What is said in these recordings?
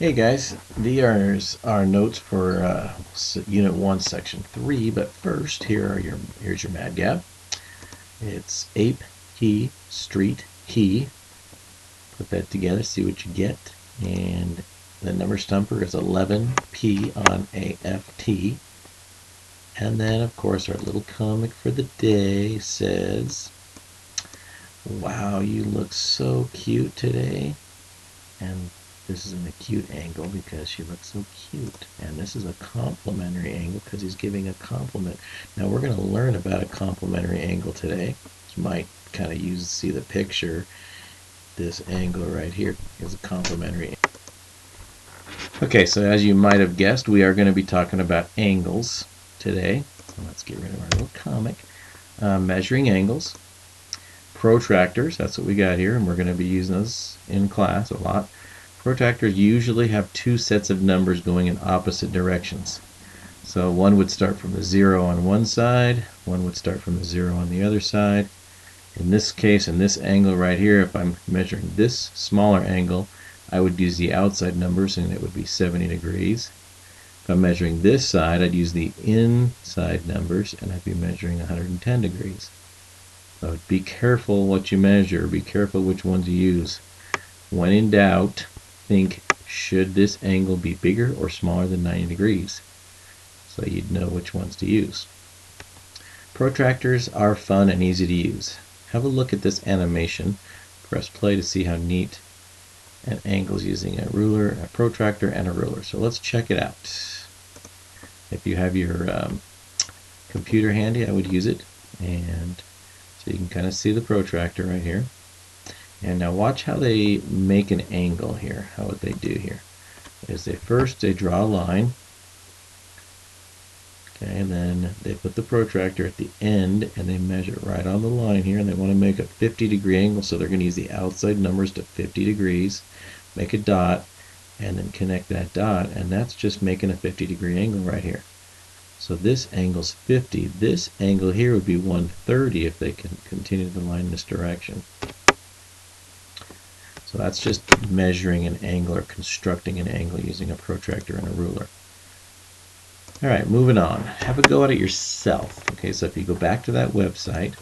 Hey guys, these are our notes for Unit 1, Section 3, but first, here's your Mad Gab. It's ape, he, street, he. Put that together, see what you get. And the number stumper is 11P on AFT. And then, of course, our little comic for the day says, "Wow, you look so cute today." And this is an acute angle because she looks so cute. And this is a complementary angle because he's giving a compliment. Now we're going to learn about a complementary angle today. You might kind of see the picture. This angle right here is a complementary angle. Okay, so as you might have guessed, we are going to be talking about angles today. So let's get rid of our little comic. Measuring angles. Protractors, that's what we got here, and we're going to be using those in class a lot. Protractors usually have two sets of numbers going in opposite directions. So one would start from the 0 on one side, one would start from the 0 on the other side. In this case, in this angle right here, if I'm measuring this smaller angle, I would use the outside numbers and it would be 70 degrees. If I'm measuring this side, I'd use the inside numbers and I'd be measuring 110 degrees. So be careful what you measure, be careful which ones you use. When in doubt, think, should this angle be bigger or smaller than 90 degrees? So you'd know which ones to use. Protractors are fun and easy to use. Have a look at this animation. Press play to see how neat an angle's using a ruler, a protractor, and a ruler. So let's check it out. If you have your computer handy, I would use it. And so you can kind of see the protractor right here. And now watch how they make an angle here. How would they do here? Is they draw a line. Okay, and then they put the protractor at the end and they measure right on the line here, and they want to make a 50-degree angle, so they're going to use the outside numbers to 50 degrees, make a dot, and then connect that dot, and that's just making a 50-degree angle right here. So this angle's 50. This angle here would be 130 if they can continue the line in this direction. So that's just measuring an angle or constructing an angle using a protractor and a ruler. Alright, moving on. Have a go at it yourself. Okay, so if you go back to that website,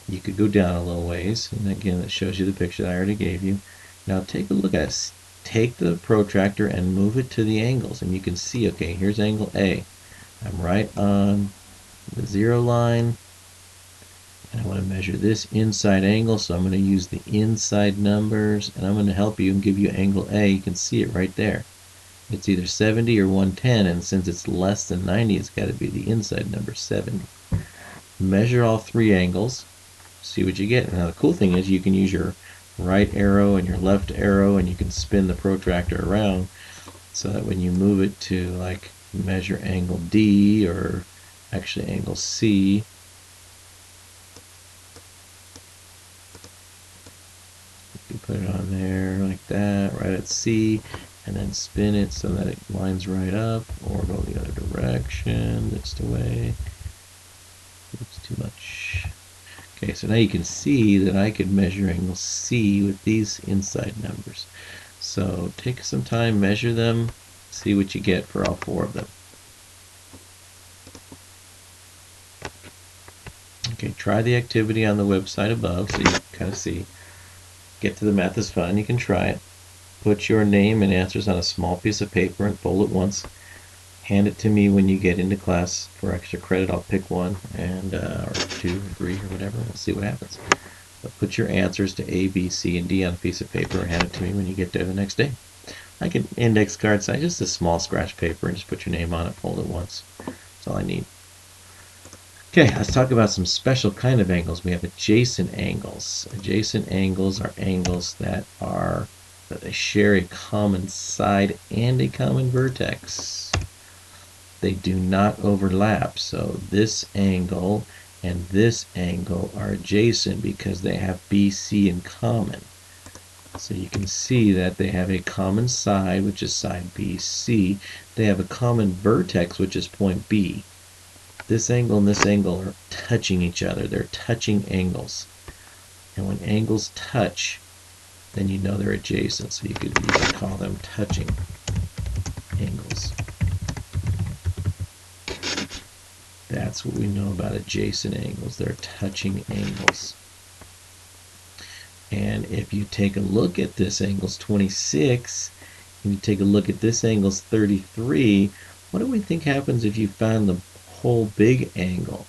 you could go down a little ways, and again, it shows you the picture that I already gave you. Now take a look at it. Take the protractor and move it to the angles, and you can see, okay, here's angle A. I'm right on the 0 line, and I want to measure this inside angle, so I'm going to use the inside numbers, and I'm going to help you and give you angle A. You can see it right there. It's either 70 or 110, and since it's less than 90, it's got to be the inside number, 70. Measure all three angles, see what you get. Now the cool thing is you can use your right arrow and your left arrow, and you can spin the protractor around so that when you move it to like measure angle D or actually angle C, you put it on there like that, right at C, and then spin it so that it lines right up, or go the other direction. That's the way. Oops, too much. Okay, so now you can see that I could measure angle C with these inside numbers. So take some time, measure them, see what you get for all four of them. Okay, try the activity on the website above so you can kind of see. Get to the math is fun, you can try it. Put your name and answers on a small piece of paper and fold it once. Hand it to me when you get into class for extra credit. I'll pick one, and or two or three or whatever. We'll see what happens. But put your answers to A, B, C, and D on a piece of paper and hand it to me when you get there the next day. Like an index card size, just a small scratch paper, and just put your name on it, fold it once. That's all I need. Okay, let's talk about some special kind of angles. We have adjacent angles. Adjacent angles are angles that they share a common side and a common vertex. They do not overlap, so this angle and this angle are adjacent because they have BC in common. So you can see that they have a common side, which is side BC. They have a common vertex, which is point B. This angle and this angle are touching each other. They're touching angles. And when angles touch, then you know they're adjacent. So you could call them touching angles. That's what we know about adjacent angles. They're touching angles. And if you take a look at this angle's 26, and you take a look at this angle's 33, what do we think happens if you found the whole big angle?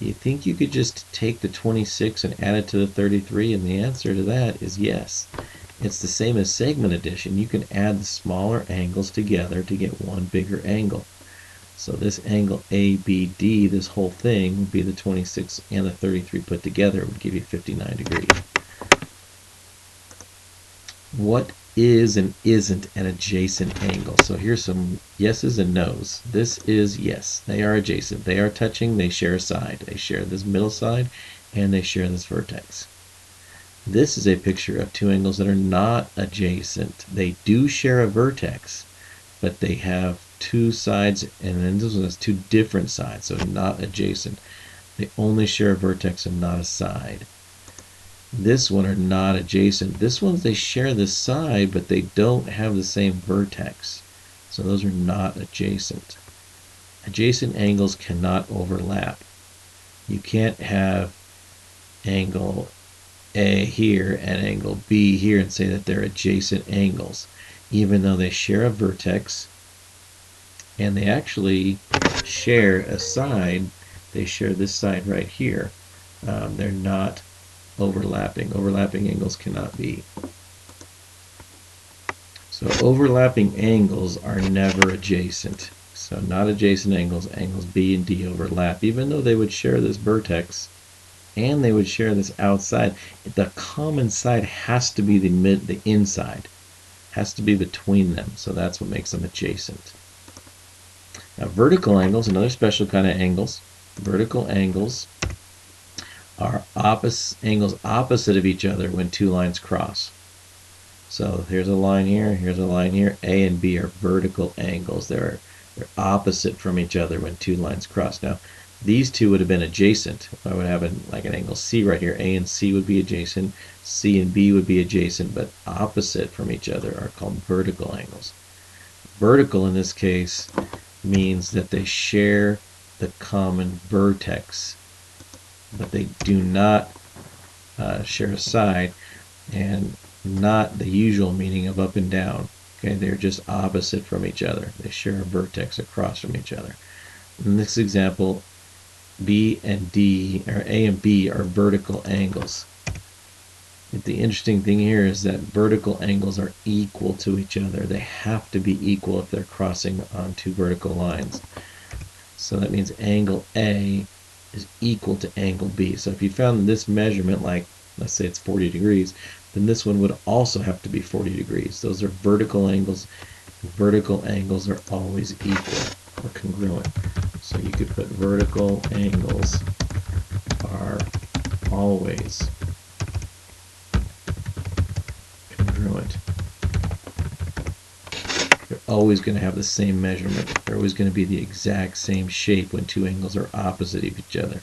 You think you could just take the 26 and add it to the 33? And the answer to that is yes. It's the same as segment addition. You can add the smaller angles together to get one bigger angle. So this angle ABD, this whole thing, would be the 26 and the 33 put together. It would give you 59 degrees. What is and isn't an adjacent angle? So here's some yeses and nos. This is yes, they are adjacent. They are touching, they share a side. They share this middle side, and they share this vertex. This is a picture of two angles that are not adjacent. They do share a vertex, but they have two sides, and then this one has two different sides, so not adjacent. They only share a vertex and not a side. This one are not adjacent. This one, they share the side, but they don't have the same vertex. So those are not adjacent. Adjacent angles cannot overlap. You can't have angle A here and angle B here and say that they're adjacent angles, even though they share a vertex and they actually share a side. They share this side right here. They're not overlapping. Overlapping angles cannot be. So overlapping angles are never adjacent. So not adjacent angles, angles B and D overlap, even though they would share this vertex and they would share this outside. The common side has to be the inside, has to be between them. So that's what makes them adjacent. Now vertical angles, another special kind of angles. Vertical angles are angles opposite of each other when two lines cross. So here's a line here, here's a line here. A and B are vertical angles. They're opposite from each other when two lines cross. Now, these two would have been adjacent. I would have like an angle C right here. A and C would be adjacent. C and B would be adjacent, but opposite from each other are called vertical angles. Vertical in this case means that they share the common vertex, but they do not share a side, and not the usual meaning of up and down. Okay, they're just opposite from each other. They share a vertex across from each other. In this example, B and D, or A and B, are vertical angles. But the interesting thing here is that vertical angles are equal to each other. They have to be equal if they're crossing on two vertical lines. So that means angle A is equal to angle B. So if you found this measurement, like let's say it's 40 degrees, then this one would also have to be 40 degrees. Those are vertical angles. Vertical angles are always equal or congruent. So you could put vertical angles are always congruent. They're always going to have the same measurement. They're always going to be the exact same shape when two angles are opposite of each other.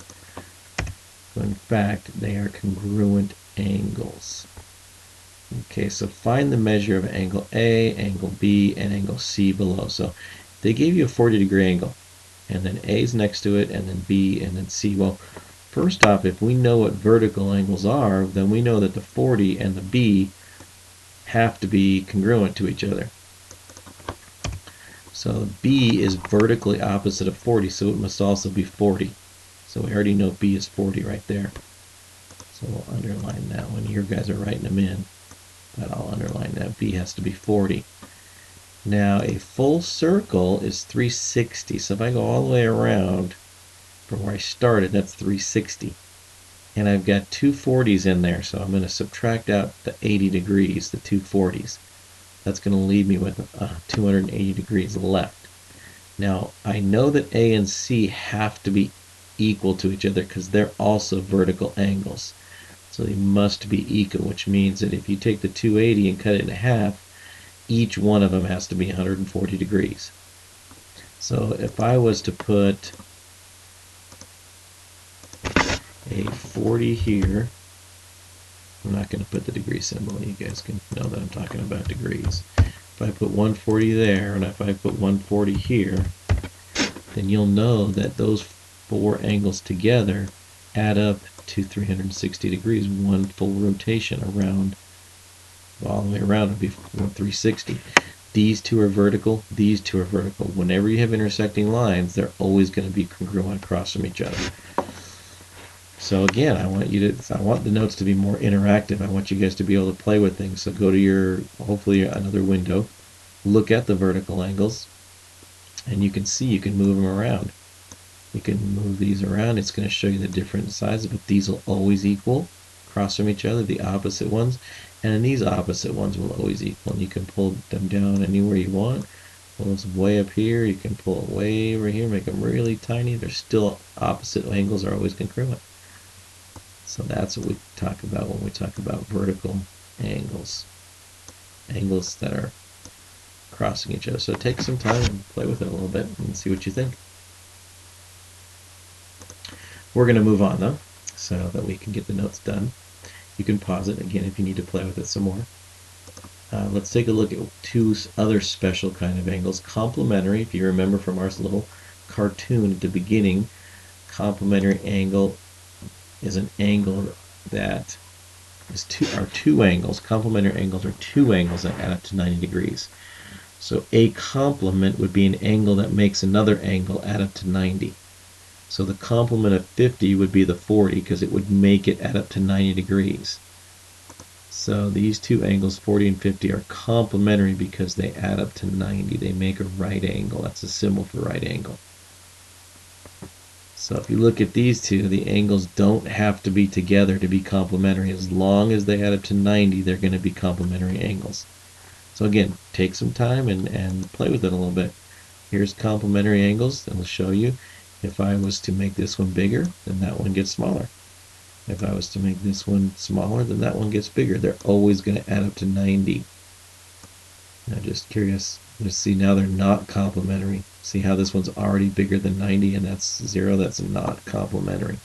So in fact, they are congruent angles. Okay, so find the measure of angle A, angle B, and angle C below. So they gave you a 40-degree angle, and then A is next to it, and then B, and then C. Well, first off, if we know what vertical angles are, then we know that the 40 and the B have to be congruent to each other. So B is vertically opposite of 40, so it must also be 40. So we already know B is 40 right there. So we'll underline that when you guys are writing them in. But I'll underline that B has to be 40. Now a full circle is 360. So if I go all the way around from where I started, that's 360. And I've got two 40s in there, so I'm going to subtract out the 80 degrees, the two 40s. That's going to leave me with 280 degrees left. Now I know that A and C have to be equal to each other because they're also vertical angles. So they must be equal, which means that if you take the 280 and cut it in half, each one of them has to be 140 degrees. So if I was to put a 40 here I'm not going to put the degree symbol. You guys can know that I'm talking about degrees. If I put 140 there, and if I put 140 here, then you'll know that those four angles together add up to 360 degrees, one full rotation around, all the way around would be 360. These two are vertical, these two are vertical. Whenever you have intersecting lines, they're always going to be congruent across from each other. So again, I want the notes to be more interactive. I want you guys to be able to play with things. So go to your, hopefully another window, look at the vertical angles, and you can see you can move them around. You can move these around. It's going to show you the different sizes, but these will always equal across from each other, the opposite ones, and then these opposite ones will always equal. And you can pull them down anywhere you want. Pull this way up here. You can pull it way over here, make them really tiny. They're still opposite angles are always congruent. So that's what we talk about when we talk about vertical angles. Angles that are crossing each other. So take some time and play with it a little bit and see what you think. We're going to move on though, so that we can get the notes done. You can pause it again if you need to play with it some more. Let's take a look at two other special kind of angles. Complementary, if you remember from our little cartoon at the beginning, complementary angle is an angle that is two angles. Complementary angles are two angles that add up to 90 degrees. So a complement would be an angle that makes another angle add up to 90. So the complement of 50 would be the 40 because it would make it add up to 90 degrees. So these two angles, 40 and 50, are complementary because they add up to 90. They make a right angle. That's a symbol for right angle. So if you look at these two, the angles don't have to be together to be complementary. As long as they add up to 90, they're going to be complementary angles. So again, take some time and play with it a little bit. Here's complementary angles, and I'll show you. If I was to make this one bigger, then that one gets smaller. If I was to make this one smaller, then that one gets bigger. They're always going to add up to 90. Now just curious, let's see, now they're not complementary. See how this one's already bigger than 90 and that's 0? That's not complementary.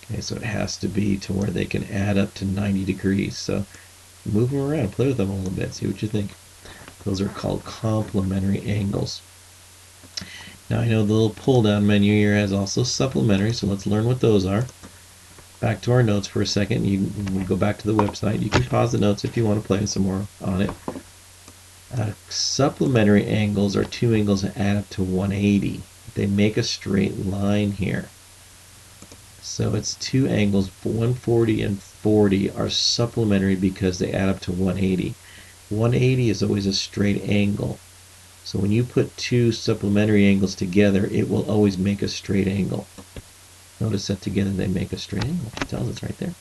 Okay, so it has to be to where they can add up to 90 degrees. So move them around, play with them a little bit, see what you think. Those are called complementary angles. Now I know the little pull down menu here has also supplementary, so let's learn what those are. Back to our notes for a second. You can go back to the website. You can pause the notes if you want to play some more on it. Supplementary angles are two angles that add up to 180. They make a straight line here. So it's two angles, 140 and 40 are supplementary because they add up to 180. 180 is always a straight angle. So when you put two supplementary angles together, it will always make a straight angle. Notice that together they make a straight angle. It tells us right there.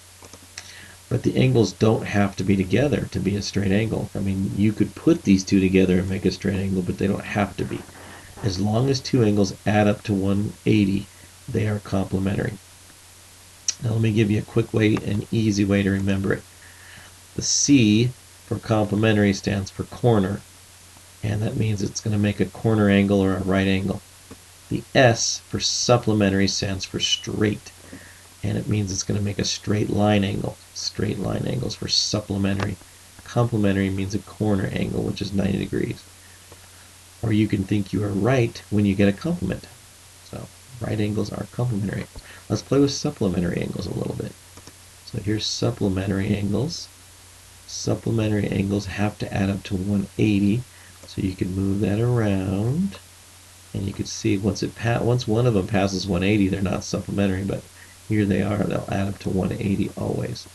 But the angles don't have to be together to be a straight angle. I mean, you could put these two together and make a straight angle, but they don't have to be. As long as two angles add up to 180, they are complementary. Now let me give you a quick way, an easy way to remember it. The C for complementary stands for corner, and that means it's going to make a corner angle or a right angle. The S for supplementary stands for straight, and it means it's going to make a straight line angle. Straight line angles for supplementary. Complementary means a corner angle, which is 90 degrees. Or you can think you are right when you get a complement. So right angles are complementary. Let's play with supplementary angles a little bit. So here's supplementary angles. Supplementary angles have to add up to 180, so you can move that around, and you can see once one of them passes 180, they're not supplementary, but here they are. They'll add up to 180 always.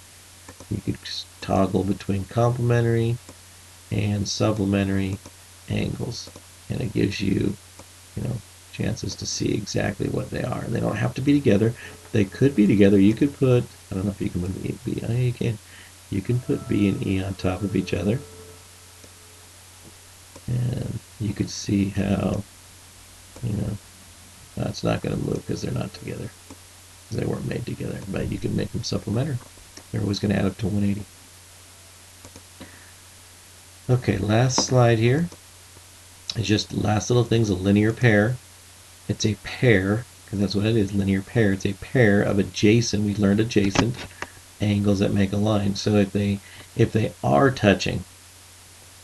You could toggle between complementary and supplementary angles, and it gives you, chances to see exactly what they are. They don't have to be together. They could be together. You could put, I don't know if you can move E, B. Oh, you can. You can put B and E on top of each other, and you could see how, that's not going to move because they're not together. They weren't made together, but you can make them supplementary. They're always going to add up to 180. Okay, last slide here. It's just last little thing's a linear pair. It's a pair, because that's what it is, linear pair. It's a pair of adjacent, we learned adjacent, angles that make a line. So if they are touching,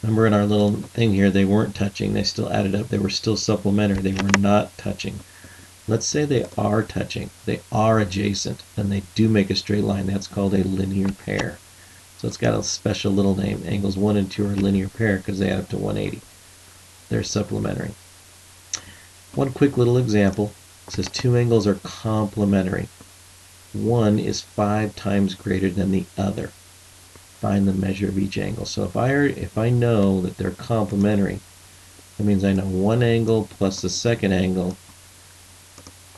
remember in our little thing here, they weren't touching. They still added up. They were still supplementary. They were not touching. Let's say they are touching. They are adjacent, and they do make a straight line. That's called a linear pair. So it's got a special little name. Angles 1 and 2 are a linear pair because they add up to 180. They're supplementary. One quick little example. It says two angles are complementary. One is 5 times greater than the other. Find the measure of each angle. So if I know that they're complementary, that means I know one angle plus the second angle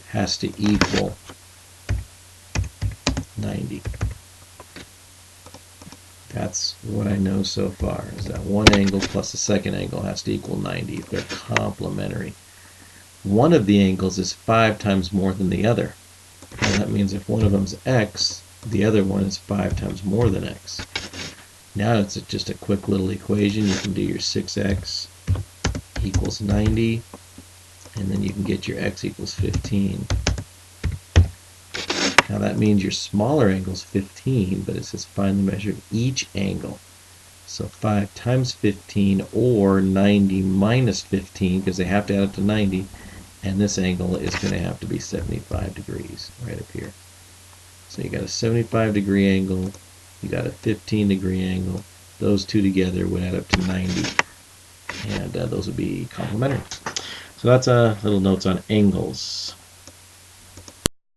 has to equal 90. That's what I know so far, is that one angle plus the second angle has to equal 90 if they're complementary. One of the angles is 5 times more than the other. Well, that means if one of them's x, the other one is 5 times more than x. Now it's just a quick little equation. You can do your 6x equals 90, and then you can get your x equals 15. Now that means your smaller angle is 15, but it says find the measure of each angle. So 5 times 15, or 90 minus 15, because they have to add up to 90, and this angle is going to have to be 75 degrees right up here. So you got a 75-degree angle, you got a 15-degree angle. Those two together would add up to 90, and those would be complementary. So that's little notes on angles.